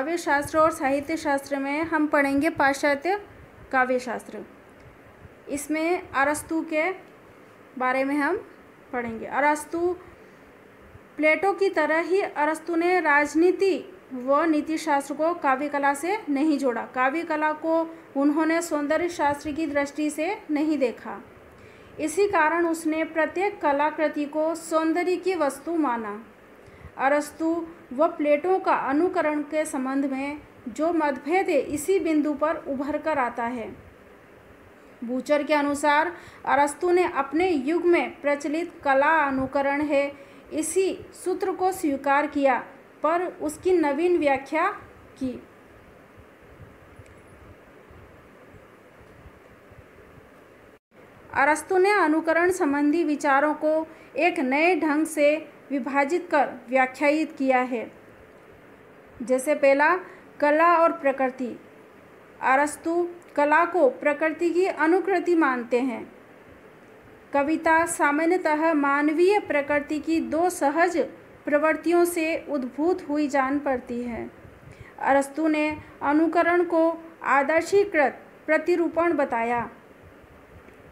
काव्य शास्त्र और साहित्य शास्त्र में हम पढ़ेंगे पाश्चात्य काव्य शास्त्र। इसमें अरस्तु के बारे में हम पढ़ेंगे। अरस्तु प्लेटो की तरह ही अरस्तु ने राजनीति व नीति शास्त्र को काव्य कला से नहीं जोड़ा। काव्य कला को उन्होंने सौंदर्य शास्त्र की दृष्टि से नहीं देखा। इसी कारण उसने प्रत्येक कलाकृति को सौंदर्य की वस्तु माना। अरस्तु व प्लेटो का अनुकरण के संबंध में जो मतभेद है इसी बिंदु पर उभर कर आता है। बूचर के अनुसार अरस्तु ने अपने युग में प्रचलित कला अनुकरण है इसी सूत्र को स्वीकार किया, पर उसकी नवीन व्याख्या की। अरस्तु ने अनुकरण संबंधी विचारों को एक नए ढंग से विभाजित कर व्याख्यायित किया है। जैसे पहला, कला और प्रकृति। अरस्तु कला को प्रकृति की अनुकृति मानते हैं। कविता सामान्यतः मानवीय प्रकृति की दो सहज प्रवृत्तियों से उद्भूत हुई जान पड़ती है। अरस्तु ने अनुकरण को आदर्शीकृत प्रतिरूपण बताया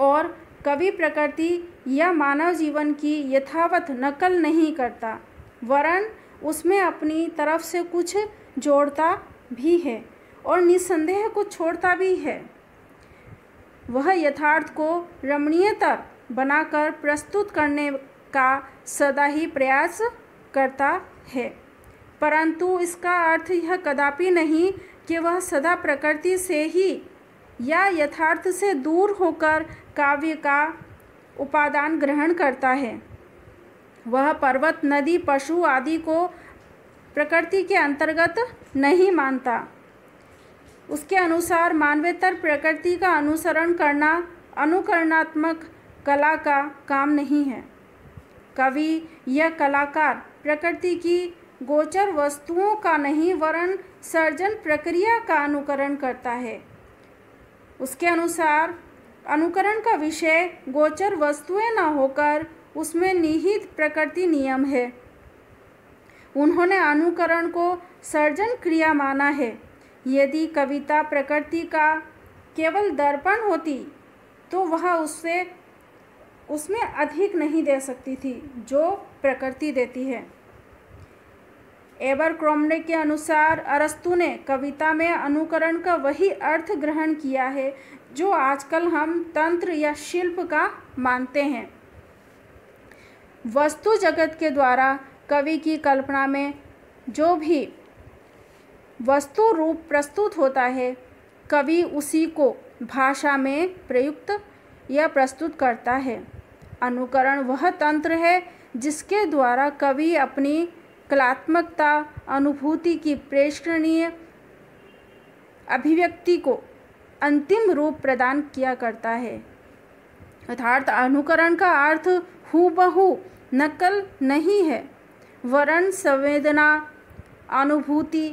और कवि प्रकृति या मानव जीवन की यथावत नकल नहीं करता, वरन उसमें अपनी तरफ से कुछ जोड़ता भी है और निस्संदेह कुछ छोड़ता भी है। वह यथार्थ को रमणीयतर बनाकर प्रस्तुत करने का सदा ही प्रयास करता है, परंतु इसका अर्थ यह कदापि नहीं कि वह सदा प्रकृति से ही या यथार्थ से दूर होकर काव्य का उपादान ग्रहण करता है। वह पर्वत, नदी, पशु आदि को प्रकृति के अंतर्गत नहीं मानता। उसके अनुसार मानवेतर प्रकृति का अनुसरण करना अनुकरणात्मक कला का काम नहीं है। कवि या कलाकार प्रकृति की गोचर वस्तुओं का नहीं वरन सर्जन प्रक्रिया का अनुकरण करता है। उसके अनुसार अनुकरण का विषय गोचर वस्तुएं न होकर उसमें निहित प्रकृति नियम है। उन्होंने अनुकरण को सर्जन क्रिया माना है। यदि कविता प्रकृति का केवल दर्पण होती तो वह उसमें अधिक नहीं दे सकती थी जो प्रकृति देती है। एबरक्रोम्बी के अनुसार अरस्तु ने कविता में अनुकरण का वही अर्थ ग्रहण किया है जो आजकल हम तंत्र या शिल्प का मानते हैं। वस्तु जगत के द्वारा कवि की कल्पना में जो भी वस्तु रूप प्रस्तुत होता है, कवि उसी को भाषा में प्रयुक्त या प्रस्तुत करता है। अनुकरण वह तंत्र है जिसके द्वारा कवि अपनी कलात्मकता अनुभूति की प्रेक्षणीय अभिव्यक्ति को अंतिम रूप प्रदान किया करता है। अर्थात अनुकरण का अर्थ हूबहू नकल नहीं है, वरन संवेदना, अनुभूति,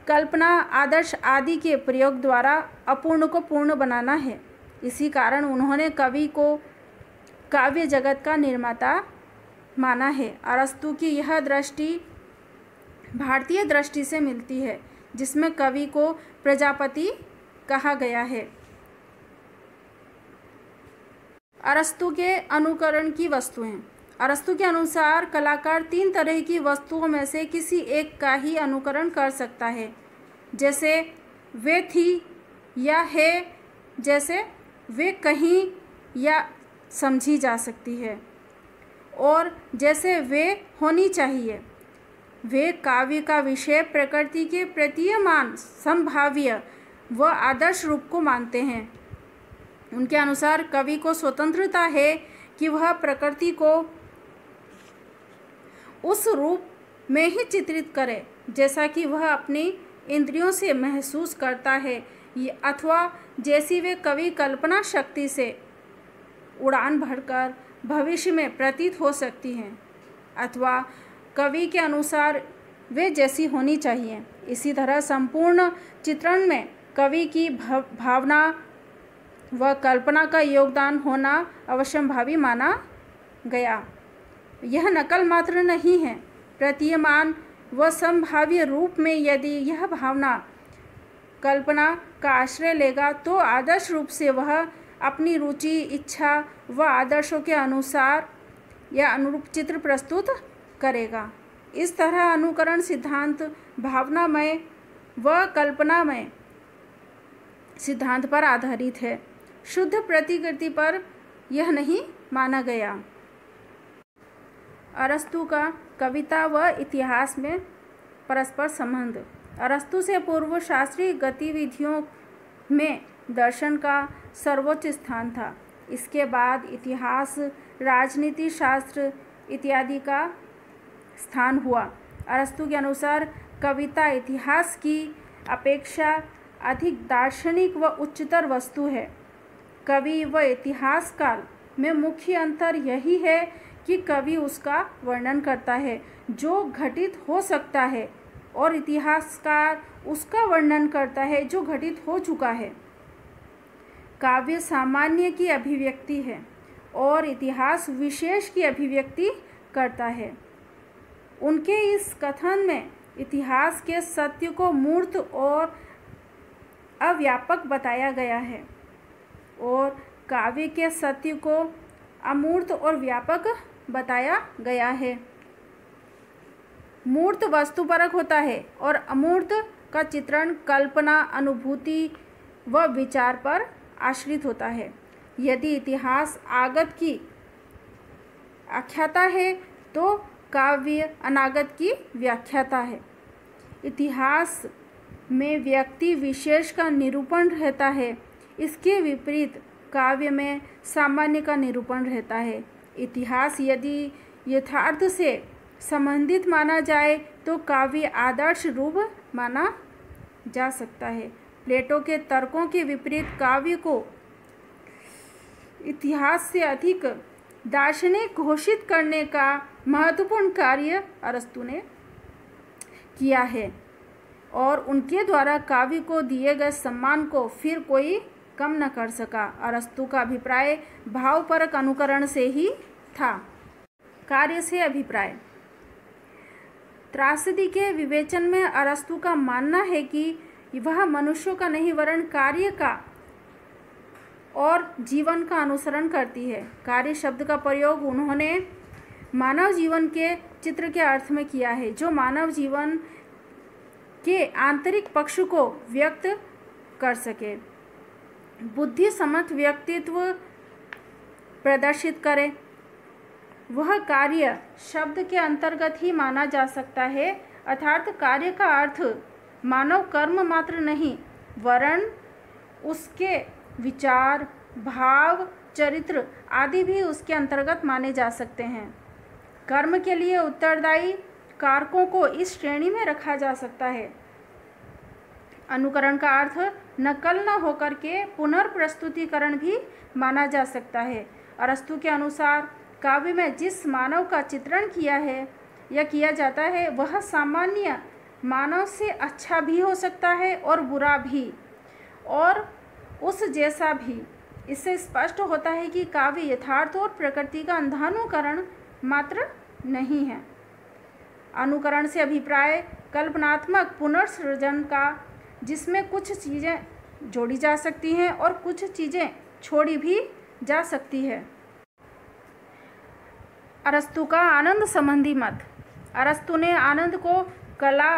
कल्पना, आदर्श आदि के प्रयोग द्वारा अपूर्ण को पूर्ण बनाना है। इसी कारण उन्होंने कवि को काव्य जगत का निर्माता माना है। अरस्तु की यह दृष्टि भारतीय दृष्टि से मिलती है, जिसमें कवि को प्रजापति कहा गया है। अरस्तु के अनुकरण की वस्तुएं। अरस्तु के अनुसार कलाकार तीन तरह की वस्तुओं में से किसी एक का ही अनुकरण कर सकता है। जैसे वे थी या है, जैसे वे कहीं या समझी जा सकती है, और जैसे वे होनी चाहिए। वे काव्य का विषय प्रकृति के प्रतीयमान संभाव्य व आदर्श रूप को मानते हैं। उनके अनुसार कवि को स्वतंत्रता है कि वह प्रकृति को उस रूप में ही चित्रित करे जैसा कि वह अपनी इंद्रियों से महसूस करता है, अथवा जैसी वे कवि कल्पना शक्ति से उड़ान भरकर भविष्य में प्रतीत हो सकती हैं, अथवा कवि के अनुसार वे जैसी होनी चाहिए। इसी तरह संपूर्ण चित्रण में कवि की भावना व कल्पना का योगदान होना अवश्यंभावी माना गया। यह नकल मात्र नहीं है, प्रतीयमान व संभाव्य रूप में यदि यह भावना कल्पना का आश्रय लेगा तो आदर्श रूप से वह अपनी रुचि, इच्छा व आदर्शों के अनुसार या अनुरूप चित्र प्रस्तुत करेगा। इस तरह अनुकरण सिद्धांत भावनामय व कल्पनामय सिद्धांत पर आधारित है। शुद्ध प्रतिकृति पर यह नहीं माना गया। अरस्तु का कविता व इतिहास में परस्पर संबंध। अरस्तु से पूर्व शास्त्रीय गतिविधियों में दर्शन का सर्वोच्च स्थान था। इसके बाद इतिहास, राजनीति शास्त्र इत्यादि का स्थान हुआ। अरस्तु के अनुसार कविता इतिहास की अपेक्षा अधिक दार्शनिक व उच्चतर वस्तु है। कवि व इतिहासकाल में मुख्य अंतर यही है कि कवि उसका वर्णन करता है जो घटित हो सकता है और इतिहासकार उसका वर्णन करता है जो घटित हो चुका है। काव्य सामान्य की अभिव्यक्ति है और इतिहास विशेष की अभिव्यक्ति करता है। उनके इस कथन में इतिहास के सत्य को मूर्त और अव्यापक बताया गया है और काव्य के सत्य को अमूर्त और व्यापक बताया गया है। मूर्त वस्तुपरक होता है और अमूर्त का चित्रण कल्पना, अनुभूति व विचार पर आश्रित होता है। यदि इतिहास आगत की आख्याता है तो काव्य अनागत की व्याख्याता है। इतिहास में व्यक्ति विशेष का निरूपण रहता है, इसके विपरीत काव्य में सामान्य का निरूपण रहता है। इतिहास यदि यथार्थ से संबंधित माना जाए तो काव्य आदर्श रूप माना जा सकता है। प्लेटो के तर्कों के विपरीत काव्य को इतिहास से अधिक दार्शनिक घोषित करने का महत्वपूर्ण कार्य अरस्तु ने किया है और उनके द्वारा काव्य को दिए गए सम्मान को फिर कोई कम न कर सका। अरस्तु का अभिप्राय भावपरक अनुकरण से ही था। कार्य से अभिप्राय। त्रासदी के विवेचन में अरस्तु का मानना है कि वह मनुष्यों का नहीं वरन कार्य का और जीवन का अनुसरण करती है। कार्य शब्द का प्रयोग उन्होंने मानव जीवन के चित्र के अर्थ में किया है जो मानव जीवन के आंतरिक पक्ष को व्यक्त कर सके, बुद्धि सम्मत व्यक्तित्व प्रदर्शित करे। वह कार्य शब्द के अंतर्गत ही माना जा सकता है, अर्थात कार्य का अर्थ मानव कर्म मात्र नहीं वरन उसके विचार, भाव, चरित्र आदि भी उसके अंतर्गत माने जा सकते हैं। कर्म के लिए उत्तरदायी कारकों को इस श्रेणी में रखा जा सकता है। अनुकरण का अर्थ नकल न होकर के पुनर्प्रस्तुतिकरण भी माना जा सकता है। अरस्तु के अनुसार काव्य में जिस मानव का चित्रण किया है या किया जाता है वह सामान्य मानव से अच्छा भी हो सकता है और बुरा भी और उस जैसा भी। इससे स्पष्ट होता है कि काव्य यथार्थ और प्रकृति का अंधानुकरण मात्र नहीं है। अनुकरण से अभिप्राय कल्पनात्मक पुनर्सृजन का, जिसमें कुछ चीज़ें जोड़ी जा सकती हैं और कुछ चीज़ें छोड़ी भी जा सकती है। अरस्तु का आनंद संबंधी मत। अरस्तु ने आनंद को कला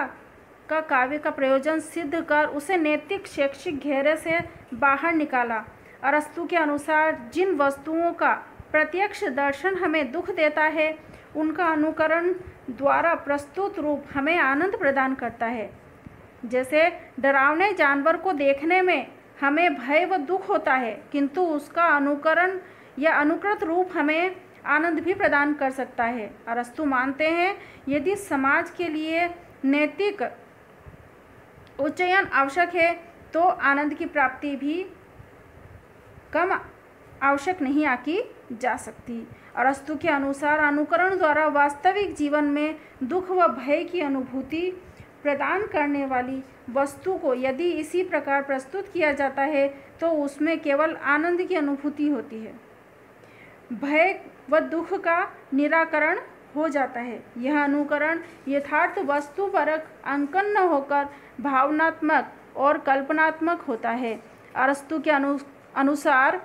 का काव्य का प्रयोजन सिद्ध कर उसे नैतिक शैक्षिक घेरे से बाहर निकाला। अरस्तु के अनुसार जिन वस्तुओं का प्रत्यक्ष दर्शन हमें दुख देता है उनका अनुकरण द्वारा प्रस्तुत रूप हमें आनंद प्रदान करता है। जैसे डरावने जानवर को देखने में हमें भय व दुख होता है किंतु उसका अनुकरण या अनुकृत रूप हमें आनंद भी प्रदान कर सकता है। अरस्तु मानते हैं यदि समाज के लिए नैतिक उच्चयन आवश्यक है तो आनंद की प्राप्ति भी कम आवश्यक नहीं आकी जा सकती। अरस्तु के अनुसार अनुकरण द्वारा वास्तविक जीवन में दुख व भय की अनुभूति प्रदान करने वाली वस्तु को यदि इसी प्रकार प्रस्तुत किया जाता है तो उसमें केवल आनंद की अनुभूति होती है, भय व दुख का निराकरण हो जाता है। यह अनुकरण यथार्थ वस्तुपरक अंकन न होकर भावनात्मक और कल्पनात्मक होता है। अरस्तु के अनुसार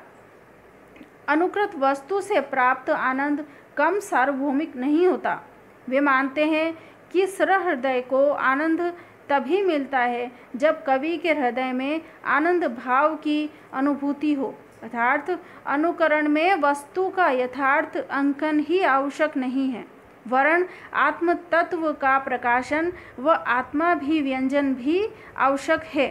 अनुकृत वस्तु से प्राप्त आनंद कम सार्वभौमिक नहीं होता। वे मानते हैं कि सहृदय को आनंद तभी मिलता है जब कवि के हृदय में आनंद भाव की अनुभूति हो। अर्थात अनुकरण में वस्तु का यथार्थ अंकन ही आवश्यक नहीं है, वरन आत्म तत्व का प्रकाशन व आत्माभिव्यंजन भी आवश्यक है।